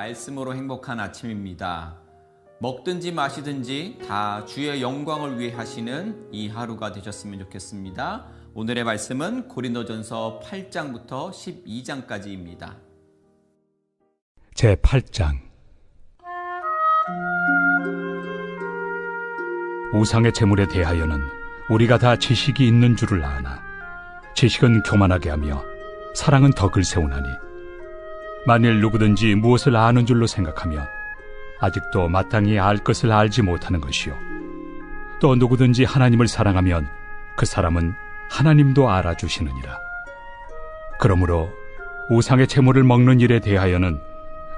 말씀으로 행복한 아침입니다. 먹든지 마시든지 다 주의 영광을 위해 하시는 이 하루가 되셨으면 좋겠습니다. 오늘의 말씀은 고린도전서 8장부터 12장까지입니다. 제8장 우상의 제물에 대하여는 우리가 다 지식이 있는 줄을 아나 지식은 교만하게 하며 사랑은 덕을 세우나니 만일 누구든지 무엇을 아는 줄로 생각하며 아직도 마땅히 알 것을 알지 못하는 것이요 또 누구든지 하나님을 사랑하면 그 사람은 하나님도 알아주시느니라. 그러므로 우상의 제물을 먹는 일에 대하여는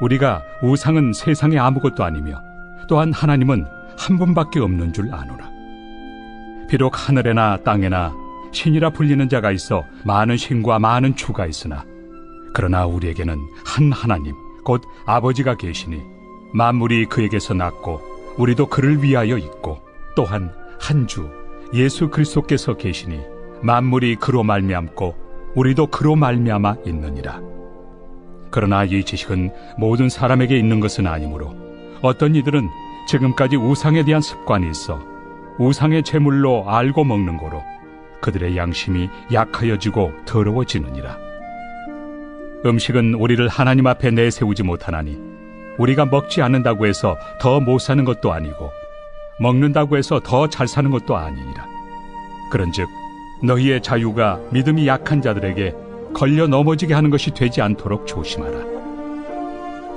우리가 우상은 세상에 아무것도 아니며 또한 하나님은 한 분밖에 없는 줄 아노라. 비록 하늘에나 땅에나 신이라 불리는 자가 있어 많은 신과 많은 주가 있으나 그러나 우리에게는 한 하나님 곧 아버지가 계시니 만물이 그에게서 났고 우리도 그를 위하여 있고 또한 한 주 예수 그리스도께서 계시니 만물이 그로 말미암고 우리도 그로 말미암아 있느니라. 그러나 이 지식은 모든 사람에게 있는 것은 아니므로 어떤 이들은 지금까지 우상에 대한 습관이 있어 우상의 제물로 알고 먹는 거로 그들의 양심이 약하여지고 더러워지느니라. 음식은 우리를 하나님 앞에 내세우지 못하나니 우리가 먹지 않는다고 해서 더 못 사는 것도 아니고 먹는다고 해서 더 잘 사는 것도 아니니라. 그런즉 너희의 자유가 믿음이 약한 자들에게 걸려 넘어지게 하는 것이 되지 않도록 조심하라.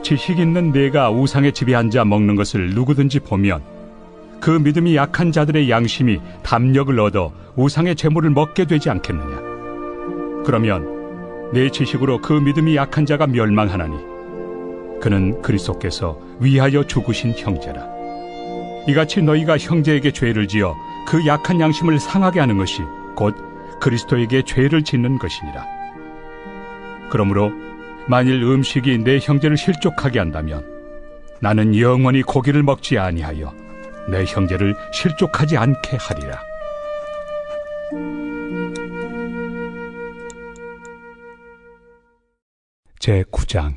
지식 있는 내가 우상의 집에 앉아 먹는 것을 누구든지 보면 그 믿음이 약한 자들의 양심이 담력을 얻어 우상의 제물을 먹게 되지 않겠느냐. 그러면 내 지식으로 그 믿음이 약한 자가 멸망하나니 그는 그리스도께서 위하여 죽으신 형제라. 이같이 너희가 형제에게 죄를 지어 그 약한 양심을 상하게 하는 것이 곧 그리스도에게 죄를 짓는 것이니라. 그러므로 만일 음식이 내 형제를 실족하게 한다면 나는 영원히 고기를 먹지 아니하여 내 형제를 실족하지 않게 하리라. 제9장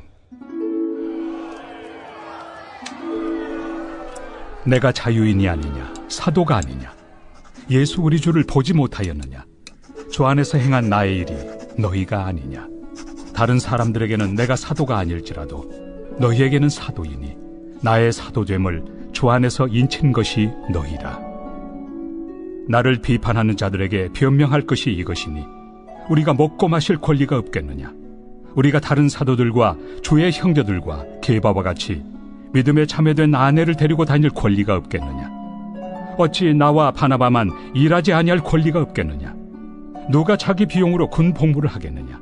내가 자유인이 아니냐 사도가 아니냐 예수 우리 주를 보지 못하였느냐 주 안에서 행한 나의 일이 너희가 아니냐. 다른 사람들에게는 내가 사도가 아닐지라도 너희에게는 사도이니 나의 사도됨을 주 안에서 인친 것이 너희라. 나를 비판하는 자들에게 변명할 것이 이것이니 우리가 먹고 마실 권리가 없겠느냐. 우리가 다른 사도들과 주의 형제들과 게바와 같이 믿음에 참여된 아내를 데리고 다닐 권리가 없겠느냐. 어찌 나와 바나바만 일하지 아니할 권리가 없겠느냐. 누가 자기 비용으로 군 복무를 하겠느냐.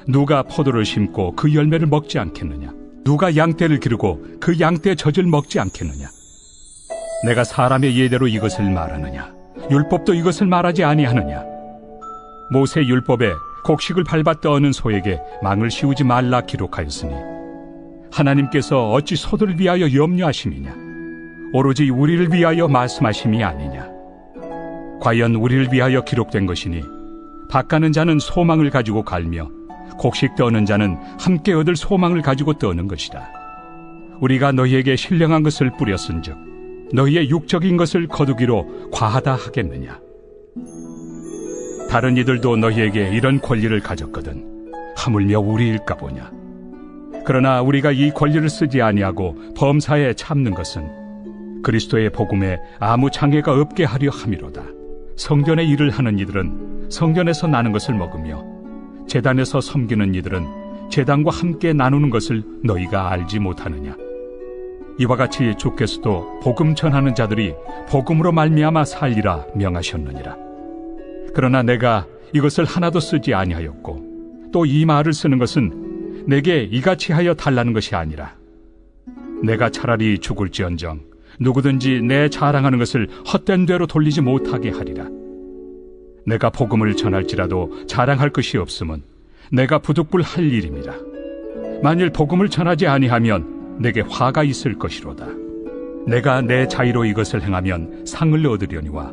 누가 포도를 심고 그 열매를 먹지 않겠느냐. 누가 양떼를 기르고 그 양떼 젖을 먹지 않겠느냐. 내가 사람의 예대로 이것을 말하느냐. 율법도 이것을 말하지 아니하느냐. 모세 율법에 곡식을 밟아 떠는 소에게 망을 씌우지 말라 기록하였으니 하나님께서 어찌 소들을 위하여 염려하심이냐. 오로지 우리를 위하여 말씀하심이 아니냐. 과연 우리를 위하여 기록된 것이니 밭가는 자는 소망을 가지고 갈며 곡식 떠는 자는 함께 얻을 소망을 가지고 떠는 것이다. 우리가 너희에게 신령한 것을 뿌렸은즉 너희의 육적인 것을 거두기로 과하다 하겠느냐. 다른 이들도 너희에게 이런 권리를 가졌거든 하물며 우리일까 보냐. 그러나 우리가 이 권리를 쓰지 아니하고 범사에 참는 것은 그리스도의 복음에 아무 장애가 없게 하려 함이로다. 성전의 일을 하는 이들은 성전에서 나는 것을 먹으며 제단에서 섬기는 이들은 제단과 함께 나누는 것을 너희가 알지 못하느냐. 이와 같이 주께서도 복음 전하는 자들이 복음으로 말미암아 살리라 명하셨느니라. 그러나 내가 이것을 하나도 쓰지 아니하였고 또 이 말을 쓰는 것은 내게 이같이 하여 달라는 것이 아니라 내가 차라리 죽을지언정 누구든지 내 자랑하는 것을 헛된 대로 돌리지 못하게 하리라. 내가 복음을 전할지라도 자랑할 것이 없음은 내가 부득불할 일임이라. 만일 복음을 전하지 아니하면 내게 화가 있을 것이로다. 내가 내 자의로 이것을 행하면 상을 얻으려니와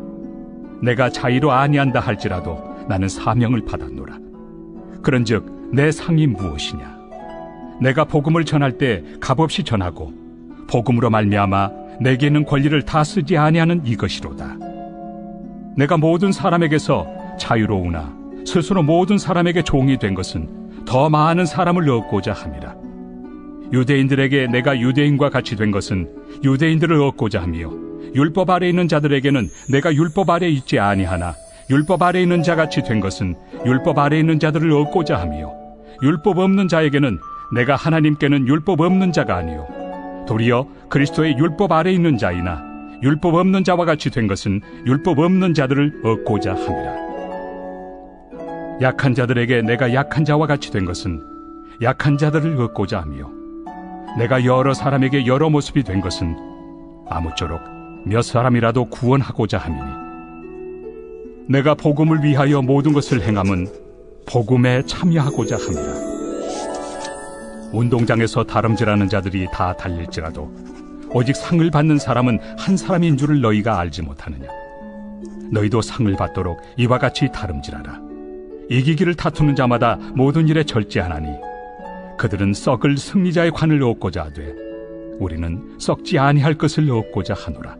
내가 자의로 아니한다 할지라도 나는 사명을 받았노라. 그런즉 내 상이 무엇이냐? 내가 복음을 전할 때 값없이 전하고 복음으로 말미암아 내게 있는 권리를 다 쓰지 아니하는 이것이로다. 내가 모든 사람에게서 자유로우나 스스로 모든 사람에게 종이 된 것은 더 많은 사람을 얻고자 함이라. 유대인들에게 내가 유대인과 같이 된 것은 유대인들을 얻고자 하며 율법 아래 있는 자들에게는 내가 율법 아래 있지 아니하나 율법 아래 있는 자같이 된 것은 율법 아래 있는 자들을 얻고자 하며 율법 없는 자에게는 내가 하나님께는 율법 없는 자가 아니요 도리어 그리스도의 율법 아래 있는 자이나 율법 없는 자와 같이 된 것은 율법 없는 자들을 얻고자 함이라. 약한 자들에게 내가 약한 자와 같이 된 것은 약한 자들을 얻고자 하며 내가 여러 사람에게 여러 모습이 된 것은 아무쪼록 몇 사람이라도 구원하고자 함이니 내가 복음을 위하여 모든 것을 행함은 복음에 참여하고자 함이라. 운동장에서 다름질하는 자들이 다 달릴지라도 오직 상을 받는 사람은 한 사람인 줄을 너희가 알지 못하느냐. 너희도 상을 받도록 이와 같이 다름질하라. 이기기를 다투는 자마다 모든 일에 절제하나니 그들은 썩을 승리자의 관을 얻고자 하되 우리는 썩지 아니할 것을 얻고자 하노라.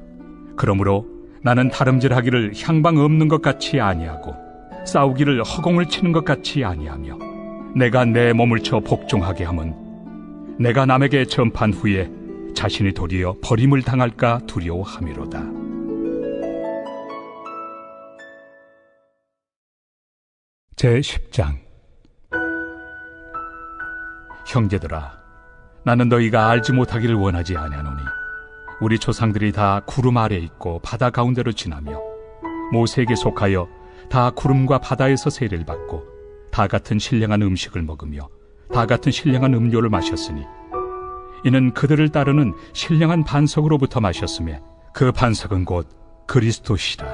그러므로 나는 다름질하기를 향방 없는 것 같이 아니하고 싸우기를 허공을 치는 것 같이 아니하며 내가 내 몸을 쳐 복종하게 함은 내가 남에게 전판 후에 자신이 도리어 버림을 당할까 두려워함이로다. 제10장. 형제들아, 나는 너희가 알지 못하기를 원하지 아니하노니 우리 조상들이 다 구름 아래 있고 바다 가운데로 지나며 모세에게 속하여 다 구름과 바다에서 세례를 받고 다 같은 신령한 음식을 먹으며 다 같은 신령한 음료를 마셨으니 이는 그들을 따르는 신령한 반석으로부터 마셨으며 그 반석은 곧 그리스도시라.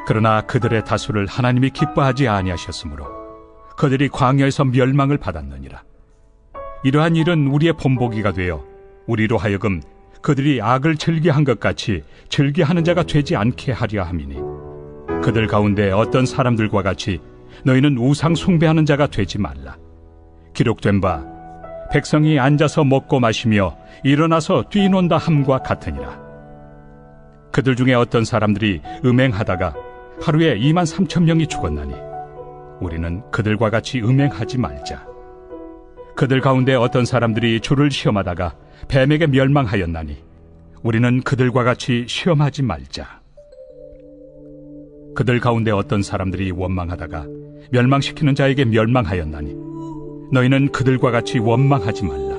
그러나 그들의 다수를 하나님이 기뻐하지 아니하셨으므로 그들이 광야에서 멸망을 받았느니라. 이러한 일은 우리의 본보기가 되어 우리로 하여금 그들이 악을 즐겨한 것 같이 즐겨하는 자가 되지 않게 하려 함이니 그들 가운데 어떤 사람들과 같이 너희는 우상 숭배하는 자가 되지 말라. 기록된 바 백성이 앉아서 먹고 마시며 일어나서 뛰논다 함과 같으니라. 그들 중에 어떤 사람들이 음행하다가 하루에 23,000명이 죽었나니 우리는 그들과 같이 음행하지 말자. 그들 가운데 어떤 사람들이 주를 시험하다가 뱀에게 멸망하였나니 우리는 그들과 같이 시험하지 말자. 그들 가운데 어떤 사람들이 원망하다가 멸망시키는 자에게 멸망하였나니 너희는 그들과 같이 원망하지 말라.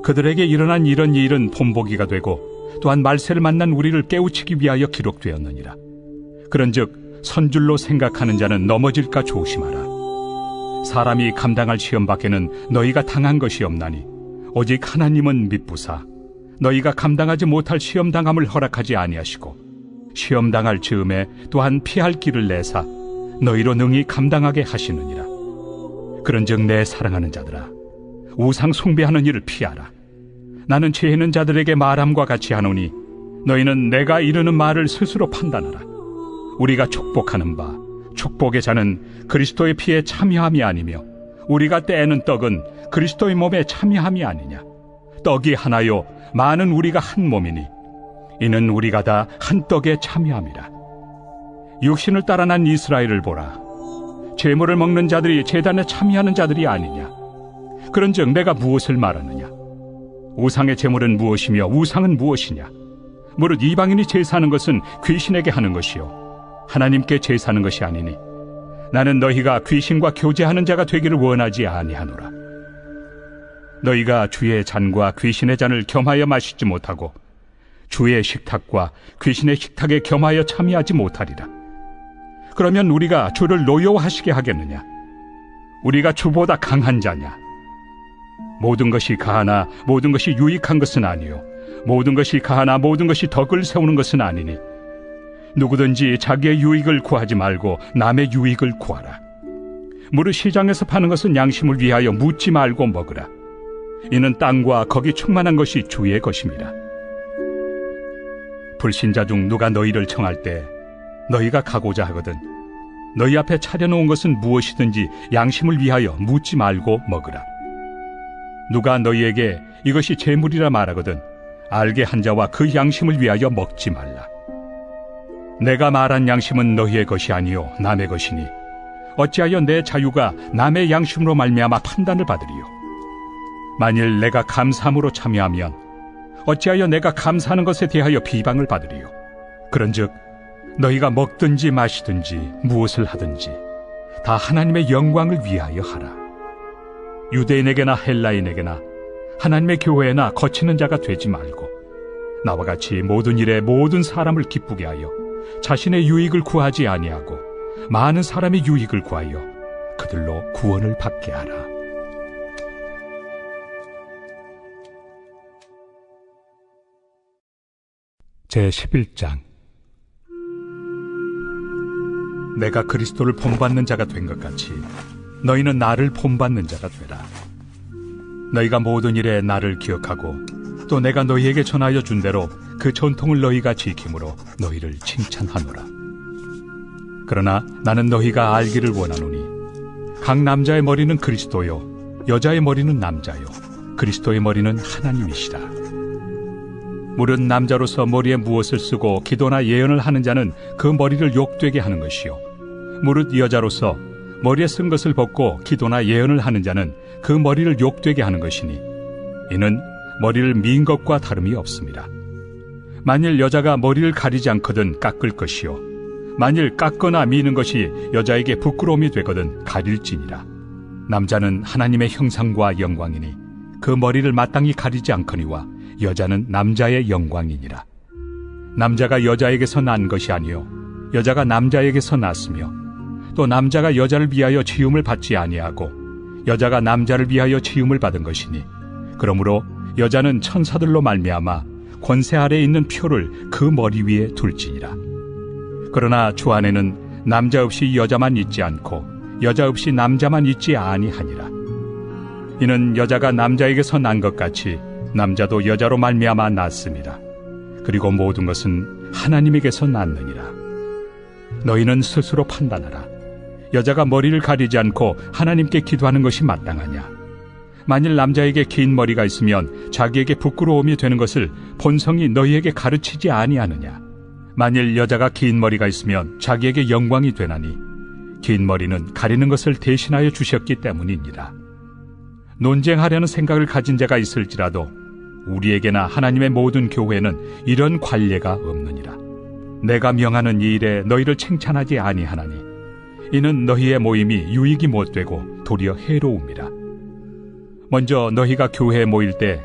그들에게 일어난 이런 일은 본보기가 되고 또한 말세를 만난 우리를 깨우치기 위하여 기록되었느니라. 그런즉 선줄로 생각하는 자는 넘어질까 조심하라. 사람이 감당할 시험 밖에는 너희가 당한 것이 없나니 오직 하나님은 미쁘사 너희가 감당하지 못할 시험 당함을 허락하지 아니하시고 시험 당할 즈음에 또한 피할 길을 내사 너희로 능히 감당하게 하시느니라. 그런즉 내 사랑하는 자들아, 우상 숭배하는 일을 피하라. 나는 죄 있는 자들에게 말함과 같이 하노니 너희는 내가 이르는 말을 스스로 판단하라. 우리가 축복하는 바 축복의 자는 그리스도의 피에 참여함이 아니며 우리가 떼는 떡은 그리스도의 몸에 참여함이 아니냐. 떡이 하나요 많은 우리가 한 몸이니 이는 우리가 다 한 떡에 참여함이라. 육신을 따라 난 이스라엘을 보라. 제물을 먹는 자들이 제단에 참여하는 자들이 아니냐. 그런즉 내가 무엇을 말하느냐. 우상의 제물은 무엇이며 우상은 무엇이냐. 무릇 이방인이 제사하는 것은 귀신에게 하는 것이요 하나님께 제사하는 것이 아니니 나는 너희가 귀신과 교제하는 자가 되기를 원하지 아니하노라. 너희가 주의 잔과 귀신의 잔을 겸하여 마시지 못하고 주의 식탁과 귀신의 식탁에 겸하여 참여하지 못하리라. 그러면 우리가 주를 노여워하시게 하겠느냐. 우리가 주보다 강한 자냐. 모든 것이 가하나 모든 것이 유익한 것은 아니요 모든 것이 가하나 모든 것이 덕을 세우는 것은 아니니 누구든지 자기의 유익을 구하지 말고 남의 유익을 구하라. 무릇 시장에서 파는 것은 양심을 위하여 묻지 말고 먹으라. 이는 땅과 거기 충만한 것이 주의 것입니다. 불신자 중 누가 너희를 청할 때 너희가 가고자 하거든 너희 앞에 차려놓은 것은 무엇이든지 양심을 위하여 묻지 말고 먹으라. 누가 너희에게 이것이 재물이라 말하거든 알게 한 자와 그 양심을 위하여 먹지 말라. 내가 말한 양심은 너희의 것이 아니요 남의 것이니 어찌하여 내 자유가 남의 양심으로 말미암아 판단을 받으리요. 만일 내가 감사함으로 참여하면 어찌하여 내가 감사하는 것에 대하여 비방을 받으리요. 그런즉 너희가 먹든지 마시든지 무엇을 하든지 다 하나님의 영광을 위하여 하라. 유대인에게나 헬라인에게나 하나님의 교회에나 거치는 자가 되지 말고 나와 같이 모든 일에 모든 사람을 기쁘게 하여 자신의 유익을 구하지 아니하고 많은 사람의 유익을 구하여 그들로 구원을 받게 하라. 제11장. 내가 그리스도를 본받는 자가 된 것 같이 너희는 나를 본받는 자가 되라. 너희가 모든 일에 나를 기억하고 또 내가 너희에게 전하여 준 대로 그 전통을 너희가 지킴으로 너희를 칭찬하노라. 그러나 나는 너희가 알기를 원하노니 각 남자의 머리는 그리스도요 여자의 머리는 남자요 그리스도의 머리는 하나님이시라. 물은 남자로서 머리에 무엇을 쓰고 기도나 예언을 하는 자는 그 머리를 욕되게 하는 것이요 무릇 여자로서 머리에 쓴 것을 벗고 기도나 예언을 하는 자는 그 머리를 욕되게 하는 것이니 이는 머리를 민 것과 다름이 없습니다. 만일 여자가 머리를 가리지 않거든 깎을 것이요 만일 깎거나 미는 것이 여자에게 부끄러움이 되거든 가릴지니라. 남자는 하나님의 형상과 영광이니 그 머리를 마땅히 가리지 않거니와 여자는 남자의 영광이니라. 남자가 여자에게서 난 것이 아니요 여자가 남자에게서 났으며 또 남자가 여자를 위하여 지음을 받지 아니하고 여자가 남자를 위하여 지음을 받은 것이니 그러므로 여자는 천사들로 말미암아 권세 아래에 있는 표를 그 머리 위에 둘지니라. 그러나 주 안에는 남자 없이 여자만 있지 않고 여자 없이 남자만 있지 아니하니라. 이는 여자가 남자에게서 난 것 같이 남자도 여자로 말미암아 났습니다. 그리고 모든 것은 하나님에게서 났느니라. 너희는 스스로 판단하라. 여자가 머리를 가리지 않고 하나님께 기도하는 것이 마땅하냐? 만일 남자에게 긴 머리가 있으면 자기에게 부끄러움이 되는 것을 본성이 너희에게 가르치지 아니하느냐? 만일 여자가 긴 머리가 있으면 자기에게 영광이 되나니 긴 머리는 가리는 것을 대신하여 주셨기 때문이니라. 논쟁하려는 생각을 가진 자가 있을지라도 우리에게나 하나님의 모든 교회는 이런 관례가 없느니라. 내가 명하는 이 일에 너희를 칭찬하지 아니하나니 이는 너희의 모임이 유익이 못되고 도리어 해로움이라. 먼저 너희가 교회에 모일 때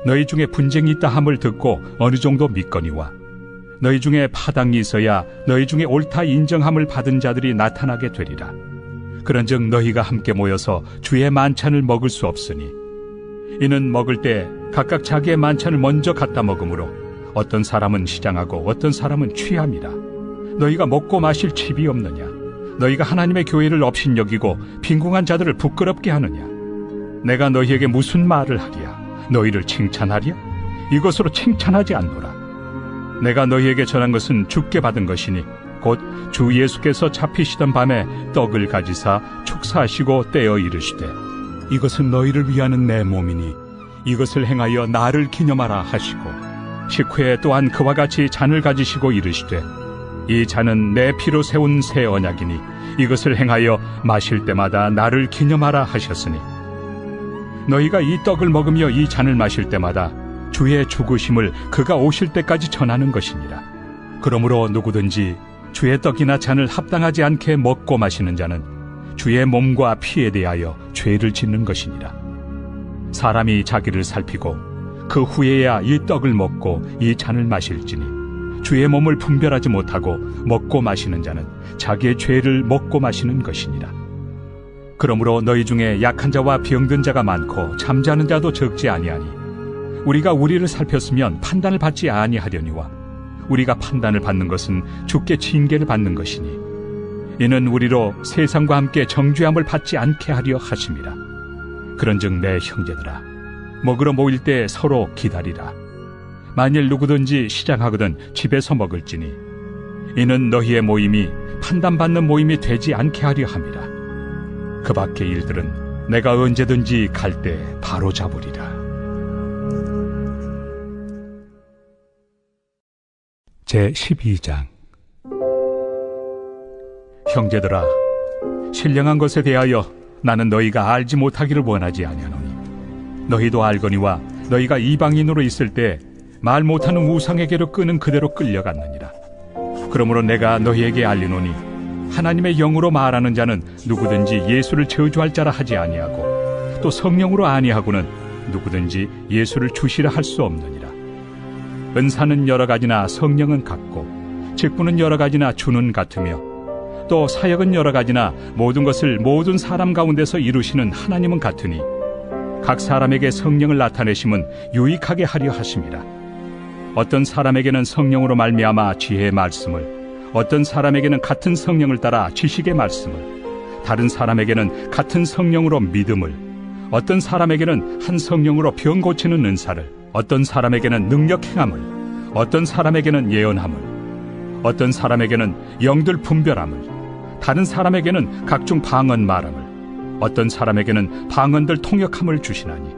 너희 중에 분쟁이 있다 함을 듣고 어느 정도 믿거니와 너희 중에 파당이 있어야 너희 중에 옳다 인정함을 받은 자들이 나타나게 되리라. 그런즉 너희가 함께 모여서 주의 만찬을 먹을 수 없으니 이는 먹을 때 각각 자기의 만찬을 먼저 갖다 먹으므로 어떤 사람은 시장하고 어떤 사람은 취함이라. 너희가 먹고 마실 칩이 없느냐? 너희가 하나님의 교회를 업신여기고 빈궁한 자들을 부끄럽게 하느냐? 내가 너희에게 무슨 말을 하랴? 너희를 칭찬하랴? 이것으로 칭찬하지 않노라. 내가 너희에게 전한 것은 주께 받은 것이니 곧 주 예수께서 잡히시던 밤에 떡을 가지사 축사하시고 떼어 이르시되 이것은 너희를 위하는 내 몸이니 이것을 행하여 나를 기념하라 하시고 식후에 또한 그와 같이 잔을 가지시고 이르시되 이 잔은 내 피로 세운 새 언약이니 이것을 행하여 마실 때마다 나를 기념하라 하셨으니 너희가 이 떡을 먹으며 이 잔을 마실 때마다 주의 죽으심을 그가 오실 때까지 전하는 것이니라. 그러므로 누구든지 주의 떡이나 잔을 합당하지 않게 먹고 마시는 자는 주의 몸과 피에 대하여 죄를 짓는 것이니라. 사람이 자기를 살피고 그 후에야 이 떡을 먹고 이 잔을 마실지니 주의 몸을 분별하지 못하고 먹고 마시는 자는 자기의 죄를 먹고 마시는 것이니라. 그러므로 너희 중에 약한 자와 병든 자가 많고 잠자는 자도 적지 아니하니 우리가 우리를 살폈으면 판단을 받지 아니하려니와 우리가 판단을 받는 것은 주께 징계를 받는 것이니 이는 우리로 세상과 함께 정죄함을 받지 않게 하려 하심이라. 그런즉 내 형제들아 먹으러 모일 때 서로 기다리라. 만일 누구든지 시장하거든 집에서 먹을지니 이는 너희의 모임이 판단받는 모임이 되지 않게 하려 함이라. 그 밖의 일들은 내가 언제든지 갈 때 바로 잡으리라. 제12장. 형제들아, 신령한 것에 대하여 나는 너희가 알지 못하기를 원하지 아니하노니 너희도 알거니와 너희가 이방인으로 있을 때 말 못하는 우상에게로 끄는 그대로 끌려갔느니라. 그러므로 내가 너희에게 알리노니 하나님의 영으로 말하는 자는 누구든지 예수를 저주할 자라 하지 아니하고 또 성령으로 아니하고는 누구든지 예수를 주시라 할 수 없느니라. 은사는 여러 가지나 성령은 같고 직분은 여러 가지나 주는 같으며 또 사역은 여러 가지나 모든 것을 모든 사람 가운데서 이루시는 하나님은 같으니 각 사람에게 성령을 나타내심은 유익하게 하려 하심이라. 어떤 사람에게는 성령으로 말미암아 지혜의 말씀을, 어떤 사람에게는 같은 성령을 따라 지식의 말씀을, 다른 사람에게는 같은 성령으로 믿음을, 어떤 사람에게는 한 성령으로 병 고치는 은사를, 어떤 사람에게는 능력 행함을, 어떤 사람에게는 예언함을, 어떤 사람에게는 영들 분별함을, 다른 사람에게는 각종 방언 말함을, 어떤 사람에게는 방언들 통역함을 주시나니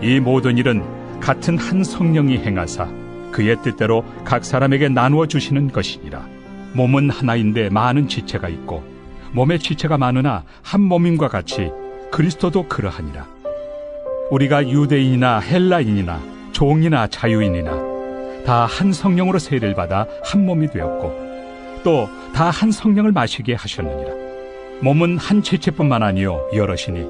이 모든 일은 같은 한 성령이 행하사 그의 뜻대로 각 사람에게 나누어 주시는 것이니라. 몸은 하나인데 많은 지체가 있고 몸의 지체가 많으나 한 몸임과 같이 그리스도도 그러하니라. 우리가 유대인이나 헬라인이나 종이나 자유인이나 다 한 성령으로 세례를 받아 한 몸이 되었고 또 다 한 성령을 마시게 하셨느니라. 몸은 한 지체뿐만 아니요 여럿이니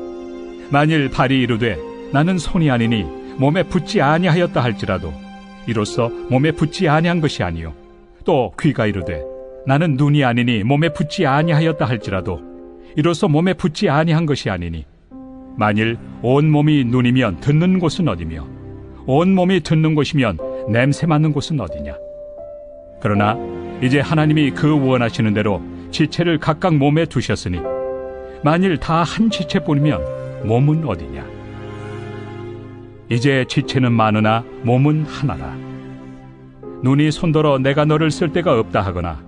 만일 발이 이르되 나는 손이 아니니 몸에 붙지 아니하였다 할지라도 이로써 몸에 붙지 아니한 것이 아니요 또 귀가 이르되 나는 눈이 아니니 몸에 붙지 아니하였다 할지라도 이로써 몸에 붙지 아니한 것이 아니니 만일 온 몸이 눈이면 듣는 곳은 어디며 온 몸이 듣는 곳이면 냄새 맡는 곳은 어디냐. 그러나 이제 하나님이 그 원하시는 대로 지체를 각각 몸에 두셨으니 만일 다 한 지체뿐이면 몸은 어디냐. 이제 지체는 많으나 몸은 하나라. 눈이 손더러 내가 너를 쓸 데가 없다 하거나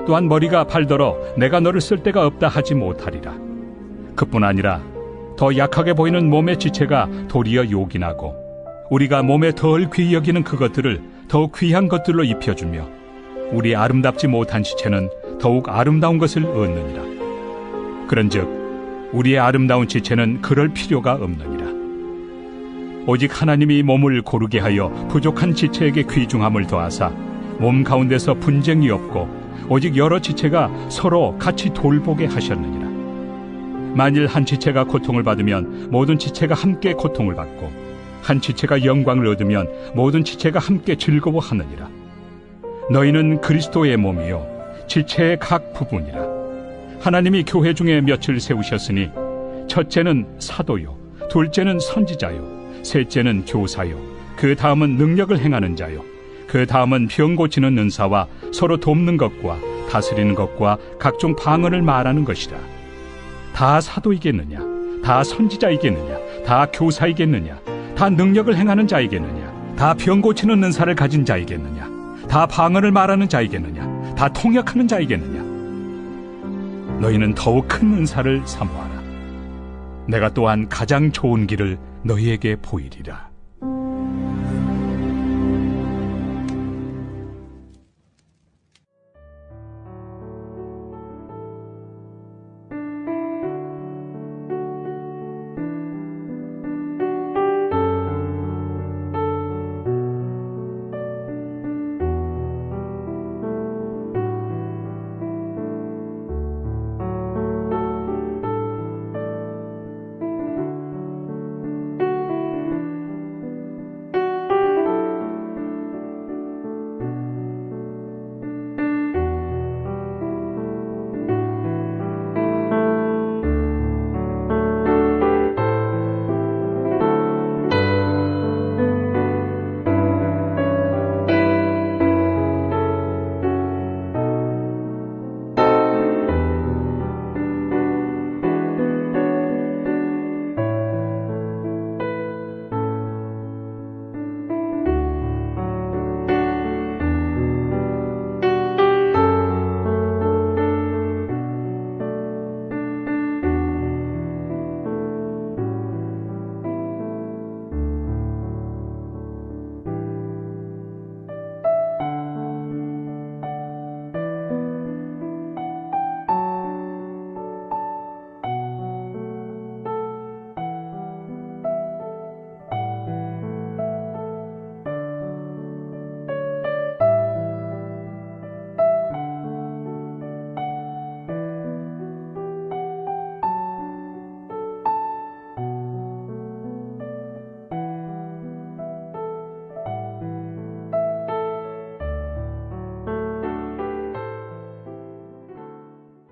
또한 머리가 발더러 내가 너를 쓸 데가 없다 하지 못하리라. 그뿐 아니라 더 약하게 보이는 몸의 지체가 도리어 요긴하고 우리가 몸에 덜 귀히 여기는 그것들을 더욱 귀한 것들로 입혀주며 우리 아름답지 못한 지체는 더욱 아름다운 것을 얻느니라. 그런즉 우리의 아름다운 지체는 그럴 필요가 없느니라. 오직 하나님이 몸을 고르게 하여 부족한 지체에게 귀중함을 더하사 몸 가운데서 분쟁이 없고 오직 여러 지체가 서로 같이 돌보게 하셨느니라. 만일 한 지체가 고통을 받으면 모든 지체가 함께 고통을 받고 한 지체가 영광을 얻으면 모든 지체가 함께 즐거워하느니라. 너희는 그리스도의 몸이요 지체의 각 부분이라. 하나님이 교회 중에 몇을 세우셨으니 첫째는 사도요 둘째는 선지자요 셋째는 교사요 그 다음은 능력을 행하는 자요 그 다음은 병 고치는 은사와 서로 돕는 것과 다스리는 것과 각종 방언을 말하는 것이라. 다 사도이겠느냐 다 선지자이겠느냐 다 교사이겠느냐 다 능력을 행하는 자이겠느냐 다 병 고치는 은사를 가진 자이겠느냐 다 방언을 말하는 자이겠느냐 다 통역하는 자이겠느냐. 너희는 더욱 큰 은사를 사모하라. 내가 또한 가장 좋은 길을 너희에게 보이리라.